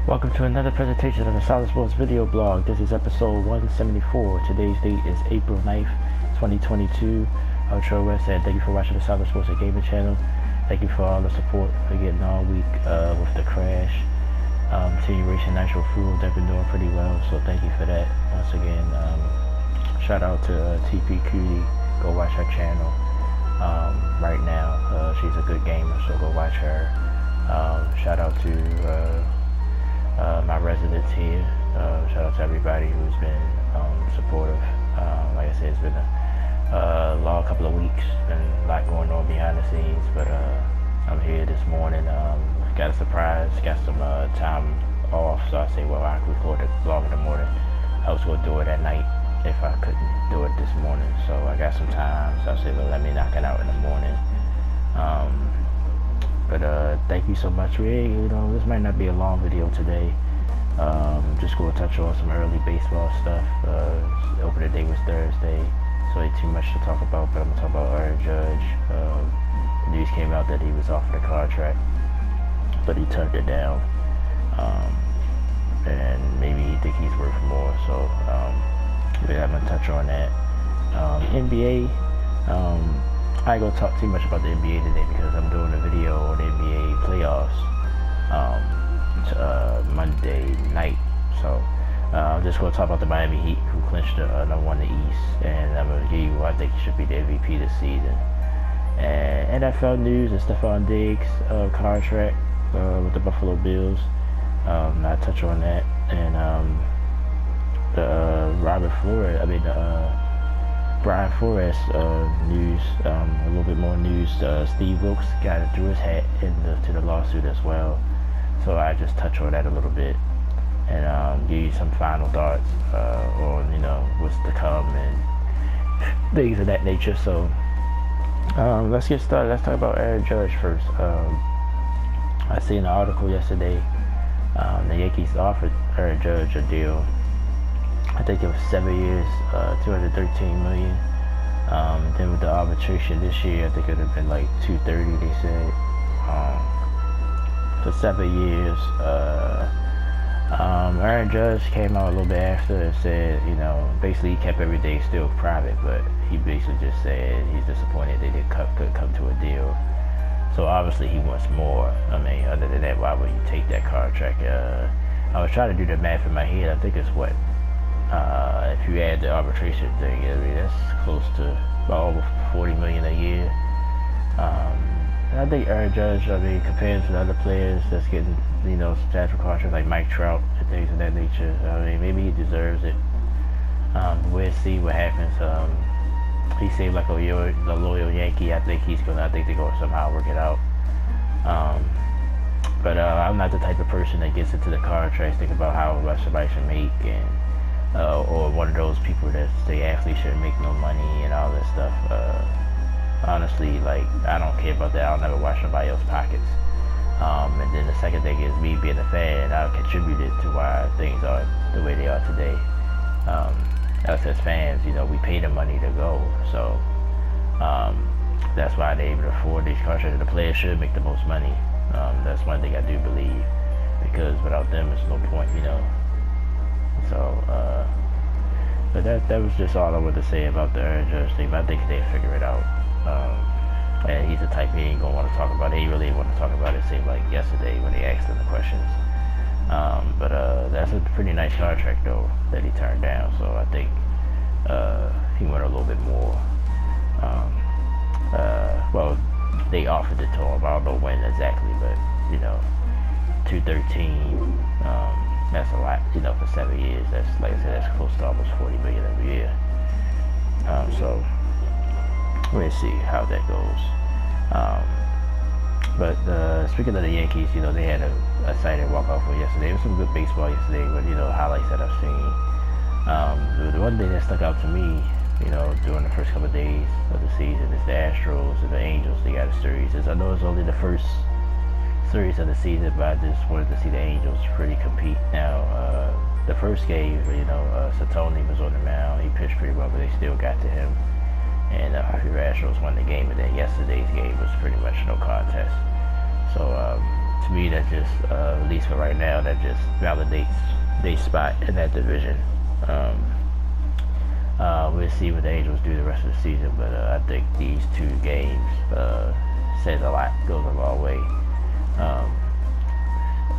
Welcome to another presentation of the Solid Sports video blog. This is episode 174. Today's date is April 9th, 2022. I'm Troy West, and thank you for watching the Solid Sports and Gaming channel. Thank you for all the support we're getting all week with the crash. Continuation Nitro Fuel, they've been doing pretty well, so thank you for that. Once again, shout out to TP Cutie. Go watch her channel right now. She's a good gamer, so go watch her. Shout out to my residents here. Shout out to everybody who's been supportive. Like I said, it's been a long couple of weeks. Been a lot going on behind the scenes, but I'm here this morning. Got a surprise. Got some time off, so I say, well, I can record the vlog in the morning. I was going to do it at night if I couldn't do it this morning, so I got some time. So I said, well, let me knock it out in the morning. But thank you so much. This might not be a long video today. Just going to touch on some early baseball stuff. Opening day was Thursday, so ain't too much to talk about, but I'm going to talk about Aaron Judge. News came out that he was offered a contract, but he turned it down. And maybe he think he's worth more, so I'm going to touch on that. NBA, I ain't gonna talk too much about the NBA today because I'm doing a video on the NBA playoffs Monday night. So I'm just gonna talk about the Miami Heat, who clinched the number one in the East, and I'm gonna give you who I think he should be the MVP this season. And NFL news: the Stefon Diggs contract with the Buffalo Bills. I touch on that, and the Brian Flores news, a little bit more news. Steve Wilkes got it through his hat to the lawsuit as well. So I just touch on that a little bit and give you some final thoughts on what's to come and things of that nature. So let's get started. Let's talk about Aaron Judge first. I seen an article yesterday. The Yankees offered Aaron Judge a deal. I think it was 7 years, $213 million. Then with the arbitration this year, I think it would have been like $230. They said for 7 years. Aaron Judge came out a little bit after and said, basically he kept everything still private, but he basically just said he's disappointed they couldn't come to a deal. So obviously he wants more. I mean, other than that, why would you take that contract? I was trying to do the math in my head. I think it's what. If you add the arbitration thing, that's close to about over $40 million a year. And I think Aaron Judge, compared to the other players that's getting, substantial contracts like Mike Trout and things of that nature, maybe he deserves it. We'll see what happens. He seemed like a loyal Yankee. I think they're going to somehow work it out. But I'm not the type of person that gets into the contracts, think about how much somebody should make, and or one of those people that say athletes shouldn't make no money and all that stuff. Honestly, I don't care about that. I'll never watch somebody else's pockets. And then the second thing is me being a fan. I've contributed to why things are the way they are today. Us as fans, we pay the money to go. So that's why they're able to afford these contracts. The players should make the most money. That's one thing I do believe, because without them, it's no point, So, but that was just all I wanted to say about the Aaron Judge thing. But I think they'll figure it out. And he's the type he ain't gonna want to talk about it. He really want to talk about it. Seemed like yesterday when they asked him the questions. But that's a pretty nice contract though that he turned down. So I think he went a little bit more. Well, they offered it to him. I don't know when exactly, but 213. That's a lot, for 7 years. That's, like I said, that's close to almost $40 million every year. So we'll see how that goes. But speaking of the Yankees, they had a exciting walk-off yesterday. It was some good baseball yesterday, but highlights that I've seen. The one thing that stuck out to me, during the first couple of days of the season is the Astros and the Angels. They got a series. I know it's only the first series of the season, but I just wanted to see the Angels really compete. Now, the first game, Satoni was on the mound. He pitched pretty well, but they still got to him. And I feel Astros won the game, and then yesterday's game was pretty much no contest. So to me, that just, at least for right now, that just validates their spot in that division. We'll see what the Angels do the rest of the season, but I think these 2 games says a lot, goes a long way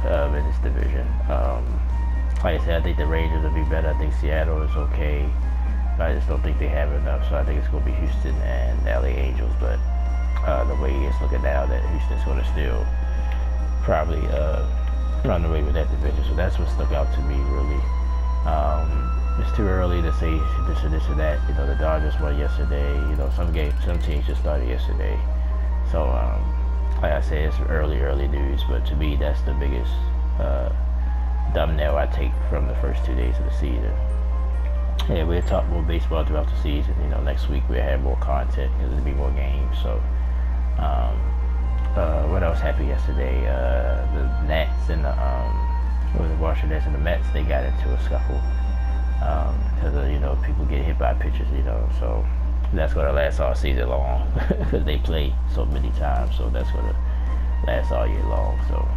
in this division. Like I said, I think the Rangers will be better. I think Seattle is okay. I just don't think they have enough, so I think it's going to be Houston and LA Angels, but the way it's looking now, that Houston's going to still probably run away with that division, so that's what stuck out to me, really. It's too early to say this and this and that. You know, the Dodgers won yesterday. You know, some teams just started yesterday. So, like I said, it's early news, but to me, that's the biggest thumbnail I take from the first 2 days of the season. Yeah, we'll talk more baseball throughout the season. You know, next week we'll have more content because there'll be more games. So, what else happened yesterday? The Nats and the Washington Nats and the Mets, they got into a scuffle. Because you know, people get hit by pitches, you know, so that's going to last all season long because they play so many times, so that's going to last all year long. So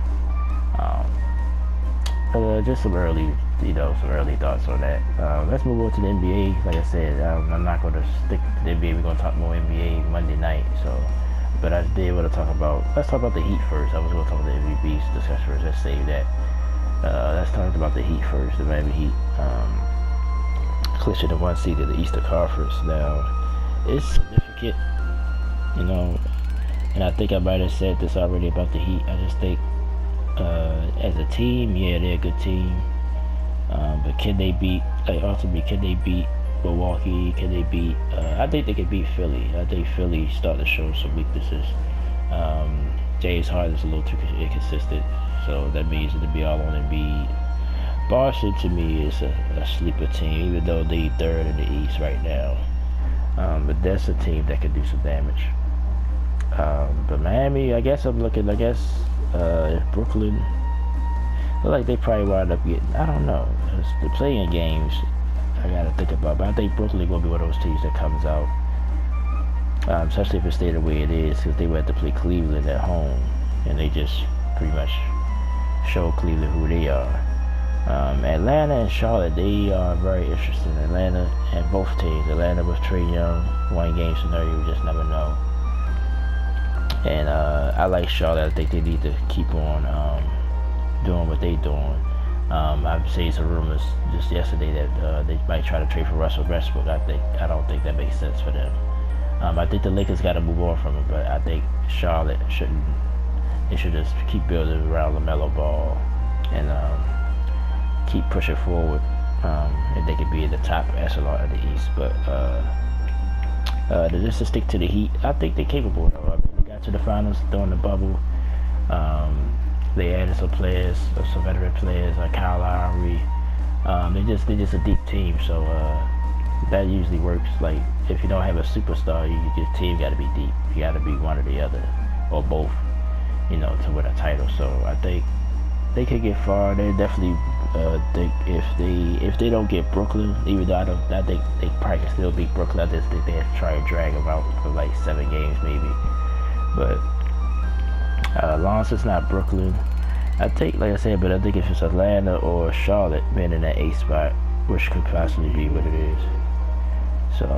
just some early thoughts on that. Let's move on to the NBA. Like I said, I'm not going to stick to the NBA. We're going to talk more NBA Monday night. So, but I did want to let's talk about the Heat first. I was going to talk about the MVP discussion first. Let's save that. Let's talk about the Heat first. The Miami Heat. Clinching the 1 seed of the Eastern Conference. Now, it's significant, you know, and I think I might have said this already about the Heat. I just think, as a team, yeah, they're a good team, but can they beat Milwaukee? Can they beat, I think they can beat Philly. I think Philly starting to show some weaknesses. James Harden's a little too inconsistent, so that means it'll be all on Embiid. Boston, to me, is a sleeper team, even though they're 3rd in the East right now. But that's a team that can do some damage. But Miami, I guess if Brooklyn, look like they probably wind up getting, I don't know. The playing games, I got to think about. But I think Brooklyn is going to be one of those teams that comes out, especially if it stayed the way it is, because they would have to play Cleveland at home. And they just pretty much show Cleveland who they are. Atlanta and Charlotte, they are very interesting. Atlanta and both teams. Atlanta with Trae Young, 1-game scenario, you just never know. And I like Charlotte. I think they need to keep on doing what they're doing. I've seen some rumors just yesterday that they might try to trade for Russell Westbrook. I don't think that makes sense for them. I think the Lakers got to move on from him, but I think Charlotte shouldn't. They should just keep building around LaMelo Ball and keep pushing forward, and they could be in the top echelon of the East. But just to stick to the Heat, I think they're capable. Though. I mean, they got to the finals during the bubble. They added some players, some veteran players like Kyle Lowry. They're just a deep team, so that usually works. Like if you don't have a superstar, your team got to be deep. You got to be one or the other, or both, you know, to win a title. So I think they could get far. They definitely think if they don't get Brooklyn, even though I think they probably can still beat Brooklyn. I just think they have to try and drag them out for like 7 games maybe. But as long as it's not Brooklyn, I think, like I said, but I think if it's Atlanta or Charlotte being in that 8th spot, which could possibly be what it is. So,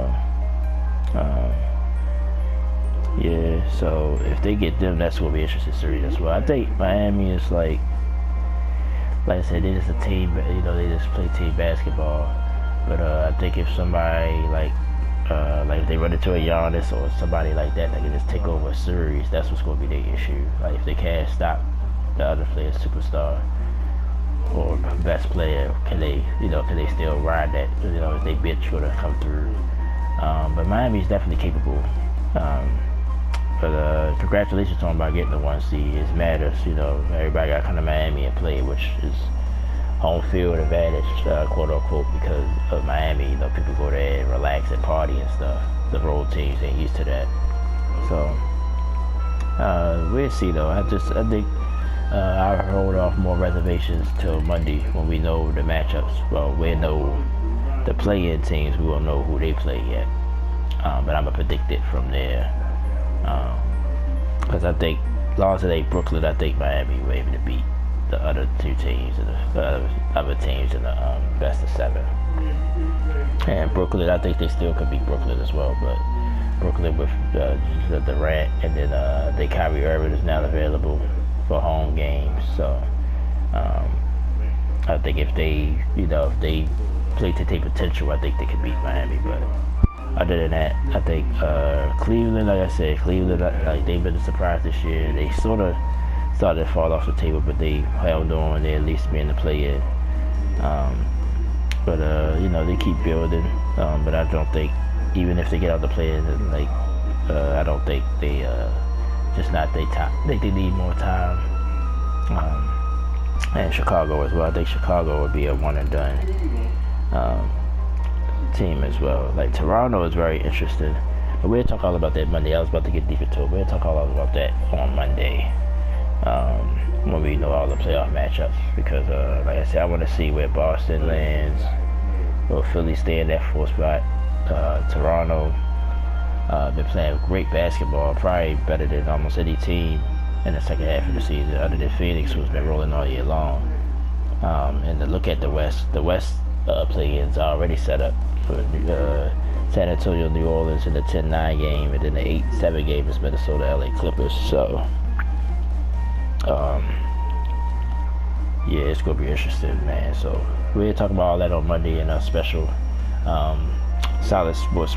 yeah, so if they get them, that's going to be an interesting series as well. I think Miami is like I said, they're just a team, you know, they just play team basketball. But I think if somebody like if they run into a Giannis or somebody like that can just take over a series, that's what's going to be their issue. Like if they can't stop the other player's superstar or best player, can they still ride that? You know, if they bench going to come through. But Miami's definitely capable. But congratulations to them by getting the 1 seed. It matters, you know. Everybody got to come to Miami and play, which is home field advantage, quote unquote, because of Miami. You know, people go there and relax and party and stuff. The road teams ain't used to that. So we'll see though. I think I'll hold off more reservations till Monday when we know the matchups. Well, we know the play-in teams. We won't know who they play yet. But I'm gonna predict it from there. Because I think, lost today, Brooklyn, I think Miami were able to beat the other two teams and the other teams in the best of 7. And Brooklyn, I think they still could beat Brooklyn as well, but Brooklyn with Durant, and then Kyrie Irving is now available for home games. So I think if they play to their potential, I think they could beat Miami. But other than that, I think Cleveland, like I said, like they've been a surprise this year. They sort of started to fall off the table, but they held on. They at least being the play-in. But they keep building. But I don't think, even if they get out the play-in, like I don't think they just not their time. I think they need more time. And Chicago as well. I think Chicago would be a one and done team as well. Like Toronto is very interesting. But we'll talk all about that Monday. I was about to get deep into it. We'll talk all about that on Monday. When we know all the playoff matchups, because like I said, I want to see where Boston lands. Will Philly stay in that 4th spot? Toronto been playing great basketball, probably better than almost any team in the second half of the season, other than Phoenix, who's been rolling all year long. And to look at the West play-ins are already set up for San Antonio, New Orleans in the 10-9 game, and then the 8-7 game is Minnesota, LA Clippers. So yeah, it's gonna be interesting, man. So we'll talk about all that on Monday in a special Solid Sports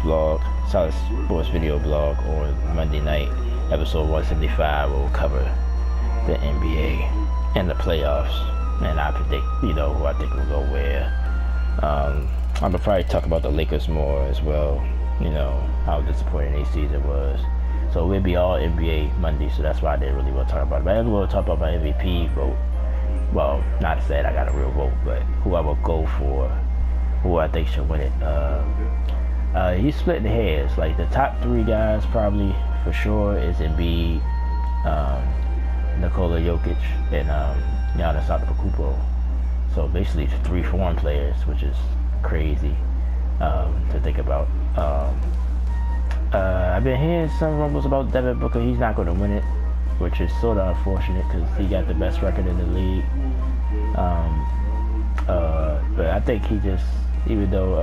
video blog on Monday night, episode 175. We'll cover the NBA and the playoffs, and I predict, who I think will go where. I'm gonna probably talk about the Lakers more as well. How disappointing their season was. So we'll be all NBA Monday, so that's why I didn't really want to talk about it. But I will talk about my MVP vote. Well, not to say I got a real vote, but who I will go for, who I think should win it. He's splitting hairs. Like the top 3 guys probably for sure is Embiid, Nikola Jokic, and Giannis Antetokounmpo. So basically 3 foreign players, which is crazy to think about. I've been hearing some rumbles about Devin Booker. He's not going to win it, which is sort of unfortunate because he got the best record in the league. But I think he just, even though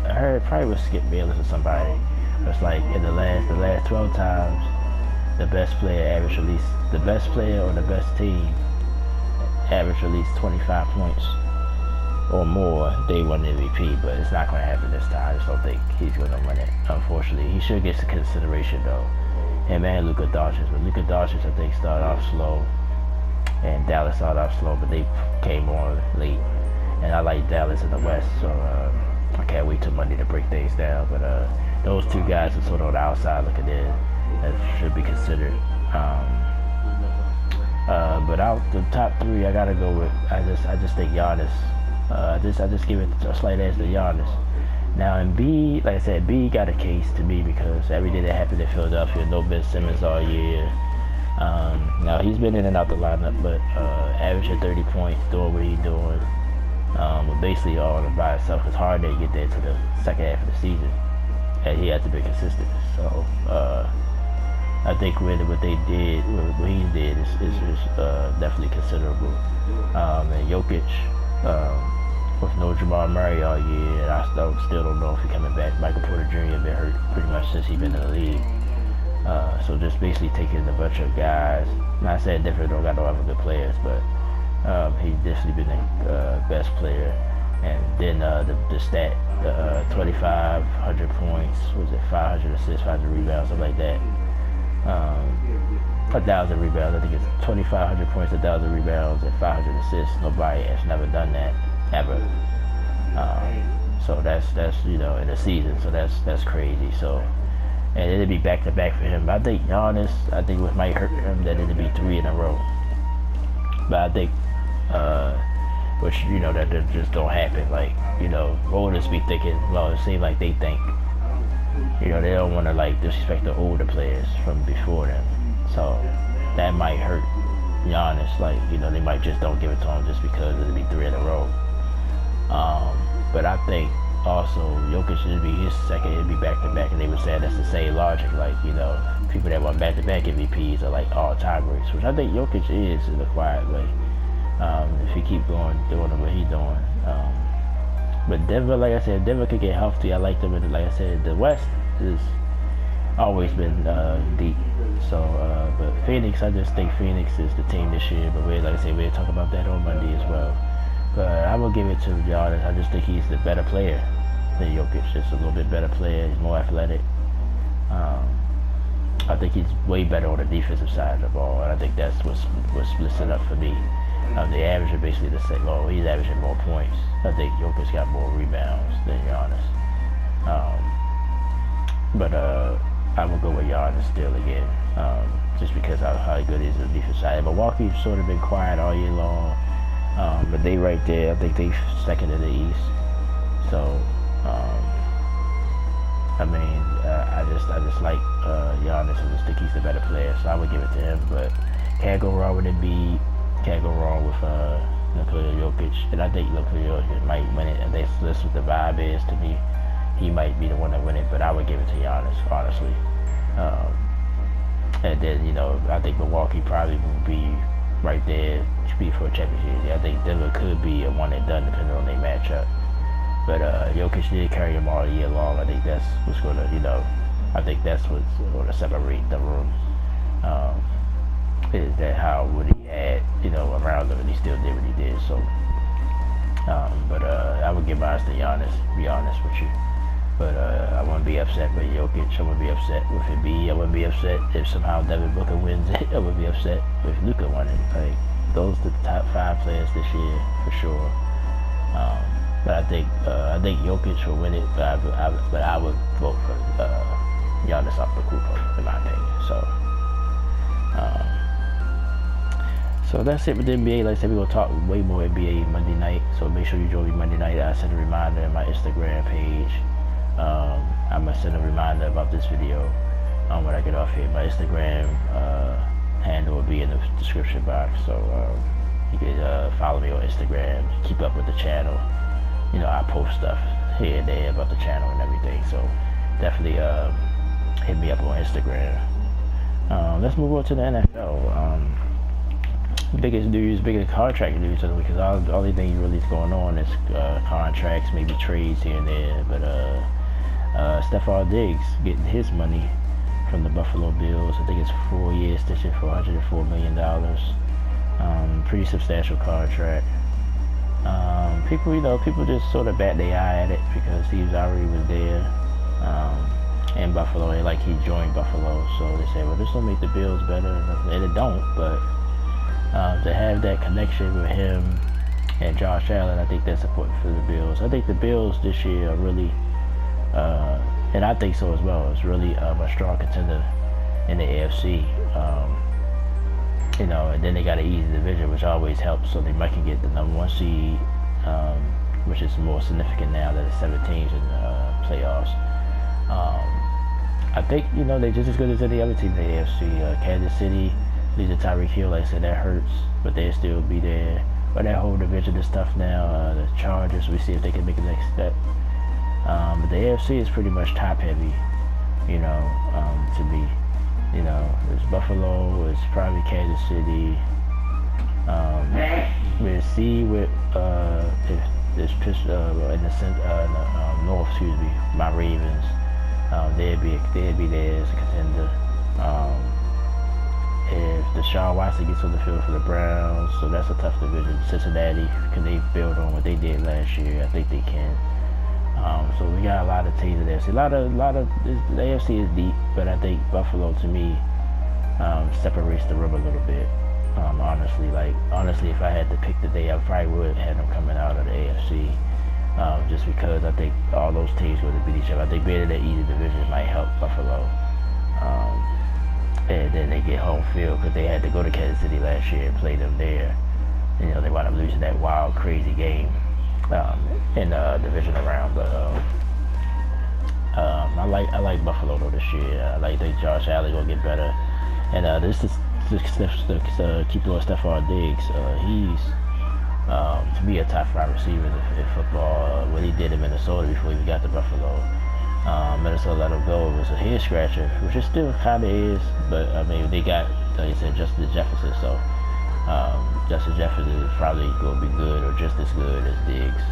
I heard probably with Skip Bayless or somebody, it's like in the last 12 times, the best player or the best team averaged at least 25 points or more, they won the MVP, but it's not going to happen this time. I just don't think he's going to win it, unfortunately. He should get some consideration, though. Him and Luka Doncic, but Luka Doncic, I think, started off slow, and Dallas started off slow, but they came on late, and I like Dallas in the West, so I can't wait till Monday to break things down, but those 2 guys are sort of on the outside looking in, that should be considered. But out the top 3, I gotta go with, I just think Giannis. I just give it a slight edge to Giannis. Now, Embiid, like I said, Embiid got a case to me because everything that happened in Philadelphia, no Ben Simmons all year. Now, he's been in and out the lineup, but averaging 30 points, doing what he's doing. But basically all by himself. It's hard to get there to the second half of the season, and he has to be consistent. So I think what he did is definitely considerable. And Jokic, with no Jamal Murray all year, and I still don't know if he's coming back. Michael Porter Jr. been hurt pretty much since he's been in the league. So just basically taking a bunch of guys. Not saying Denver don't got no other good players, but he's definitely been the best player. And then the stat, 2,500 points, was it 500 assists, 500 rebounds, something like that. 1,000 rebounds. I think it's 2,500 points, 1,000 rebounds, and 500 assists. Nobody has never done that ever. So that's in a season. So that's crazy. So, and it'd be back to back for him. But I think Giannis, what might hurt him that it'd be 3 in a row. But I think, which that just don't happen. Like voters be thinking, well, it seems like they think, they don't want to like disrespect the older players from before them. So that might hurt Giannis. Like they might just don't give it to him just because it'll be 3 in a row. But I think also Jokic should be his second, it'd be back-to-back, and they would say that's the same logic. Like, you know, people that want back-to-back MVPs are like all-timers, which I think Jokic is in a quiet way. If he keep doing what he's doing. But Denver, like I said, Denver could get healthy. I like them. And like I said, the West has always been deep. So, but Phoenix, I just think Phoenix is the team this year. But like I said, we'll talk about that on Monday as well. But I will give it to Giannis. I just think he's the better player than Jokic. Just a little bit better player. He's more athletic. I think he's way better on the defensive side of the ball, and I think that's what splits it up for me. The average are basically the same. Well, he's averaging more points. I think Jokic got more rebounds than Giannis. But I will go with Giannis still again, just because how good he is on the defensive side. Milwaukee's sort of been quiet all year long, but they right there. I think they second in the East. So, I mean, I just like Giannis. I just think he's the better player, so I would give it to him. But can't go wrong with Embiid. Can't go wrong with Nikola Jokic, and I think Nikola Jokic might win it. And that's what the vibe is to me. He might be the one to win it, but I would give it to Giannis, honestly. And then, you know, I think Milwaukee probably will be right there to be for a championship. I think Denver could be a one and done depending on their matchup. But Jokic did carry him all year long. I think that's what's going to, you know, I think that's what's going to separate the room. Is that how what he had, you know, around him, and he still did what he did. So, but I would give mine to Giannis, be honest with you. But I wouldn't be upset with Jokic. I wouldn't be upset with Embiid. I wouldn't be upset if somehow Devin Booker wins it. I wouldn't be upset if Luka won it. Like, those are the top 5 players this year for sure. But I think Jokic will win it. But I would vote for Giannis Antetokounmpo, in my opinion. So that's it with the NBA. Like I said, we're going to talk way more NBA Monday night. So make sure you join me Monday night. I send a reminder on my Instagram page. I'm going to send a reminder about this video when I get off here. My Instagram handle will be in the description box. So you can follow me on Instagram. Keep up with the channel. You know, I post stuff here and there about the channel and everything. So definitely hit me up on Instagram. Let's move on to the NFL. Biggest news, biggest contract news, because all the only thing really is going on is contracts, maybe trades here and there. But Stefon Diggs getting his money from the Buffalo Bills. I think it's 4 years, this year for $104 million. Pretty substantial contract. People just sort of bat their eye at it because he already was there in Buffalo, and like he joined Buffalo, so they say, well, this will make the Bills better, and it don't. But to have that connection with him and Josh Allen, I think that's important for the Bills. I think the Bills this year are really, and I think so as well, it's really a strong contender in the AFC. You know, and then they got an easy division, which always helps, so they might can get the #1 seed, which is more significant now that it's 7 teams in the playoffs. I think, you know, they're just as good as any other team in the AFC. Kansas City, losing Tyreek Hill, like I said, that hurts, but they'll still be there. But that whole division is tough now. The Chargers, we see if they can make the next step. But the AFC is pretty much top heavy, you know, to me. You know, it's Buffalo, it's probably Kansas City. We'll see with if this pitch in the north, excuse me, my Ravens. They'd be there as a contender. If Deshaun Watson gets on the field for the Browns, so that's a tough division. Cincinnati, can they build on what they did last year? I think they can. So we got a lot of teams in there. A lot of the AFC is deep, but I think Buffalo, to me, separates the room a little bit. Honestly, if I had to pick the day, I probably would have them coming out of the AFC, just because I think all those teams would beat each other. I think being in that easy division might help Buffalo. And then they get home field because they had to go to Kansas City last year and play them there. You know, they wound up losing that wild, crazy game in the division round. But I like Buffalo though this year. I think Josh Allen gonna get better. And this is keep doing Stefon Diggs. He's to be a top 5 receiver in football. What he did in Minnesota before he got to Buffalo. Minnesota let him go. It was a head scratcher, which it still kind of is, but I mean, they got, like I said, Justin Jefferson, so Justin Jefferson is probably going to be good or just as good as Diggs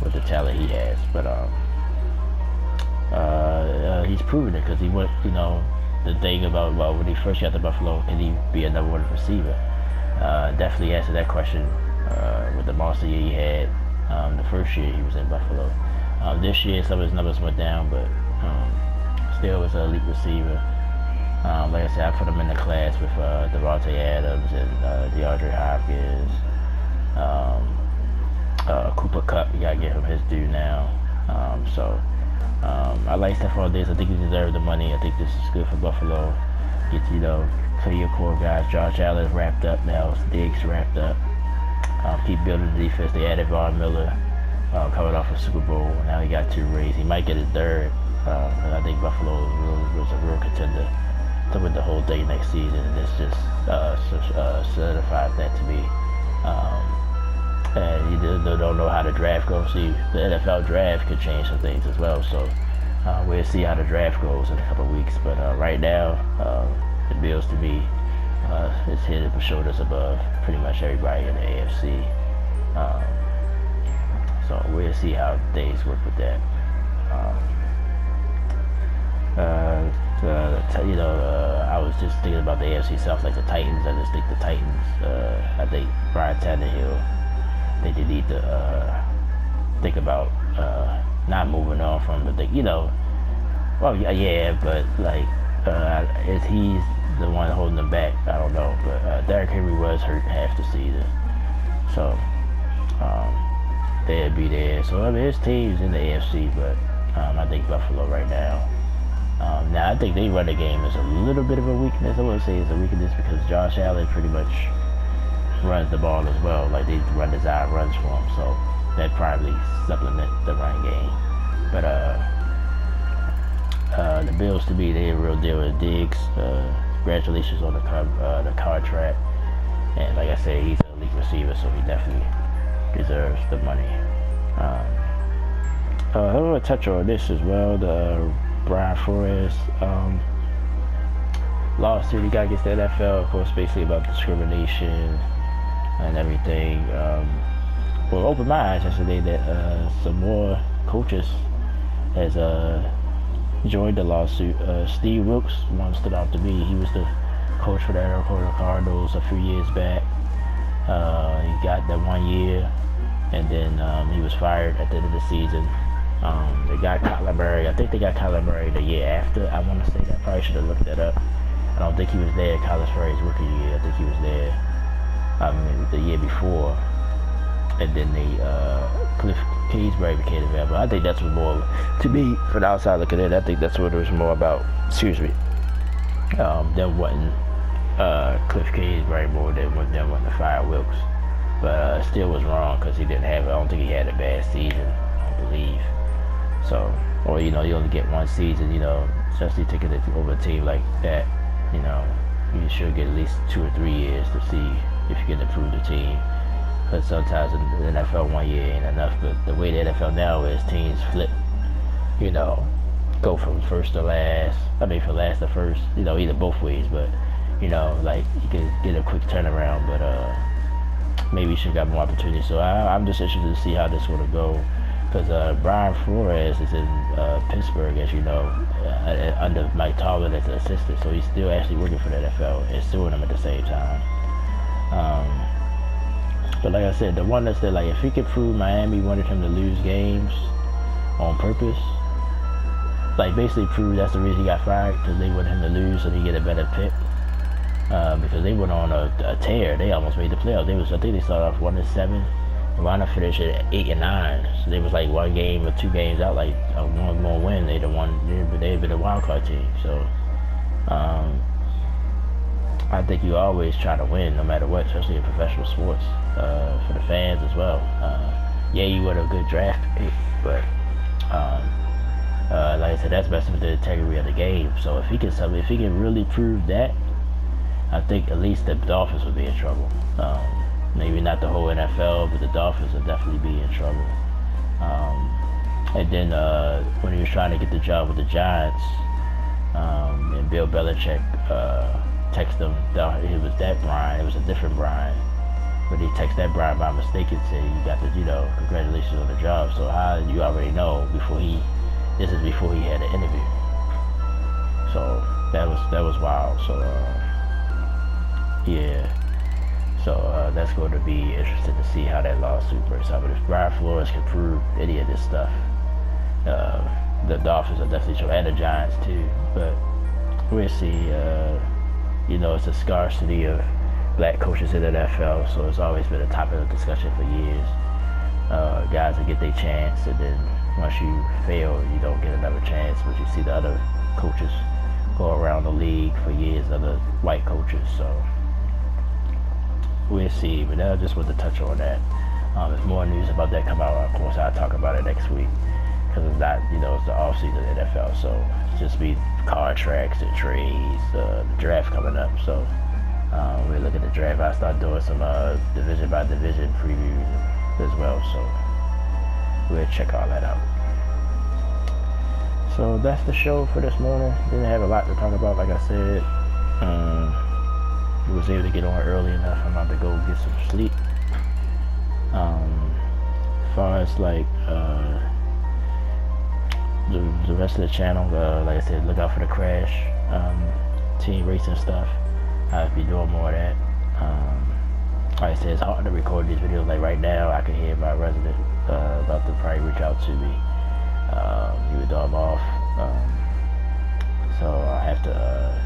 with the talent he has. But he's proven it because he went, the thing about, well, when he first got to Buffalo, can he be a number 1 receiver? Definitely answered that question with the monster year he had the first year he was in Buffalo. This year, some of his numbers went down, but still was an elite receiver. Like I said, I put him in the class with Devontae Adams and DeAndre Hopkins, Cooper Kupp. You gotta give him his due now. I like Stefon Diggs. I think he deserved the money. I think this is good for Buffalo. Get play your core guys. Josh Allen wrapped up now. Diggs wrapped up. Keep building the defense. They added Von Miller. Coming off a Super Bowl. Now he got 2 rings. He might get his 3rd. And I think Buffalo was a real contender to win the whole thing next season. And this just solidifies that to me. And you don't know how the draft goes. See, the NFL draft could change some things as well. So we'll see how the draft goes in a couple of weeks. But right now, it Bills to me is head and shoulders above pretty much everybody in the AFC. So we'll see how things work with that. I was just thinking about the AFC South, like the Titans. I just think the Titans. I think Brian Tannehill. They need to think about not moving on from, but well, yeah, but like, is he the one holding them back? I don't know, but Derrick Henry was hurt half the season, so they'd be there. So I mean, there's teams in the AFC, but I think Buffalo right now. Now I think they run the game is a little bit of a weakness. I wouldn't say it's a weakness because Josh Allen pretty much runs the ball as well. Like they run design runs for him, so that probably supplement the run game. But the Bills to me, they're a real deal with Diggs. Congratulations on the contract, and like I said, he's an elite receiver, so he definitely deserves the money. I want to touch on this as well. The Brian Flores lawsuit he got against the NFL, of course, basically about discrimination and everything. Well, opened my eyes yesterday that some more coaches has joined the lawsuit. Steve Wilkes, one stood out to me. He was the coach for the Arizona Cardinals a few years back. He got that 1 year, and then he was fired at the end of the season. They got Kyler Murray. I think they got Kyler Murray the year after. I want to say that. Probably should have looked that up. I don't think he was there Kyler Murray's rookie year. I think he was there the year before. And then Cliff Kingsbury became available. I think that's what more, to me, from the outside looking in, I think that's what it was more about, them wanting Cliff Kingsbury more than them wanting to fire Wilkes. But still was wrong because he didn't have, I don't think he had a bad season, I believe. So, or, you only get one season, especially taking it over a team like that, you should get at least 2 or 3 years to see if you can improve the team. Because sometimes in the NFL 1 year ain't enough, but the way the NFL now is, teams flip, go from first to last, from last to first, either both ways, but, like, you can get a quick turnaround, but, maybe you should have got more opportunity. So I'm just interested to see how this would go, because Brian Flores is in Pittsburgh, as you know, under Mike Tomlin as an assistant, so he's still actually working for the NFL and suing them at the same time. But like I said, the one that said, like, if he could prove Miami wanted him to lose games on purpose, like basically prove that's the reason he got fired, because they wanted him to lose so he get a better pick. Because they went on a tear. They almost made the playoffs. I think they started off 1-7, and wound up finishing at 8-9. So they was like 1 game or 2 games out, like a 1 more win. They'd been a wild card team. So I think you always try to win no matter what, especially in professional sports, for the fans as well. Yeah, you were a good draft pick, but like I said, that's messing with the integrity of the game. So if he can really prove that, I think at least the Dolphins would be in trouble. maybe not the whole NFL, but the Dolphins will definitely be in trouble. And then when he was trying to get the job with the Giants, and Bill Belichick texted him, it was that Brian, it was a different Brian, but he texted that Brian by mistake and said, you got the, congratulations on the job. So how you already know this is before he had an interview. So that was wild. So yeah. So that's going to be interesting to see how that lawsuit breaks out. But if Brian Flores can prove any of this stuff, the Dolphins are definitely trouble, and the Giants too. But we'll see. It's a scarcity of black coaches in the NFL, so it's always been a topic of discussion for years. Guys will get their chance, and then once you fail, you don't get another chance. But you see the other coaches go around the league for years, other white coaches. So we'll see, but I just want to touch on that. If more news about that come out, of course I'll talk about it next week, because it's not, it's the off season of the NFL, so it's just be contracts and trades, the draft coming up. So we'll look at the draft. I start doing some division by division previews as well, so we'll check all that out. So that's the show for this morning. Didn't have a lot to talk about, like I said. Was able to get on early enough. I'm about to go get some sleep. As far as like the rest of the channel, like I said, look out for the Crash team racing stuff. I'll be doing more of that. Like I said, it's hard to record these videos. Like right now, I can hear my resident about to probably reach out to me. He would dog off, so I have to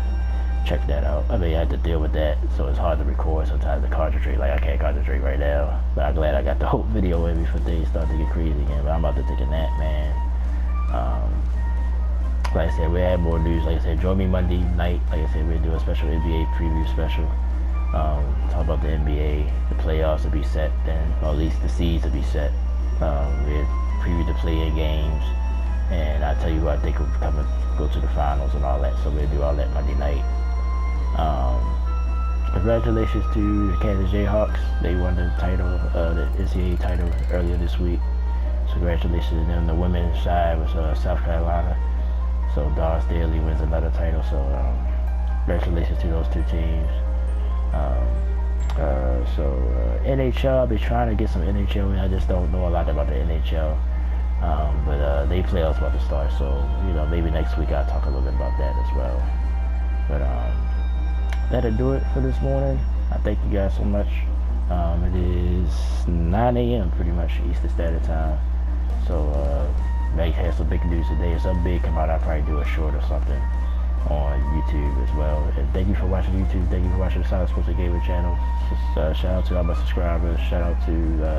check that out. I have to deal with that, so it's hard to record sometimes to concentrate. Like I can't concentrate right now, but I'm glad I got the whole video in before things start to get crazy again. But I'm about to take a nap, man. Like I said, we have more news. Like I said, join me Monday night. Like I said, we'll do a special NBA preview special. Talk about the NBA, the playoffs will be set then, or at least the seeds will be set. We'll preview the play-in games, and I'll tell you who I think will come and go to the finals and all that. So we'll do all that Monday night. Congratulations to the Kansas Jayhawks. They won the title, the NCAA title earlier this week. So congratulations to them. The women's side was South Carolina. So Doris Daly wins another title. So congratulations to those two teams. NHL, I'll be trying to get some NHL in. I just don't know a lot about the NHL. But they playoffs about to start. So maybe next week I'll talk a little bit about that as well. But that'll do it for this morning. I thank you guys so much. It is 9 a.m. pretty much Eastern Standard Time. So may have some big news today. If something big come out, I'll probably do a short or something on YouTube as well. And thank you for watching YouTube. Thank you for watching the Silent Sports Gamer channel. Just, shout out to all my subscribers. Shout out to,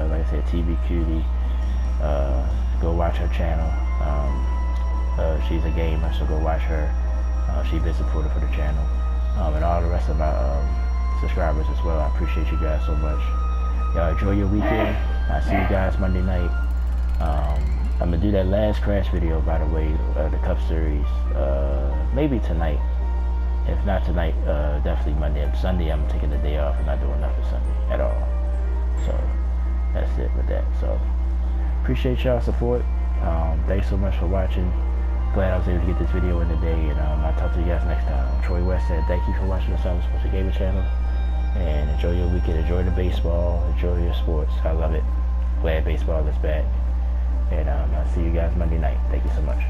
like I said, TV Cutie. Go watch her channel. She's a gamer, so go watch her. She's been supportive for the channel. And all the rest of my subscribers as well. I appreciate you guys so much. Y'all enjoy your weekend. I'll see you guys Monday night. I'm going to do that last Crash video, by the way, the Cup Series, maybe tonight. If not tonight, definitely Monday. And Sunday, I'm taking the day off and not doing nothing Sunday at all. So that's it with that. So appreciate y'all's support. Thanks so much for watching. Glad I was able to get this video in today, and I'll talk to you guys next time. Troy West said thank you for watching the Silent Sports Gamer channel, and enjoy your weekend. Enjoy the baseball. Enjoy your sports. I love it. Glad baseball is back. And I'll see you guys Monday night. Thank you so much.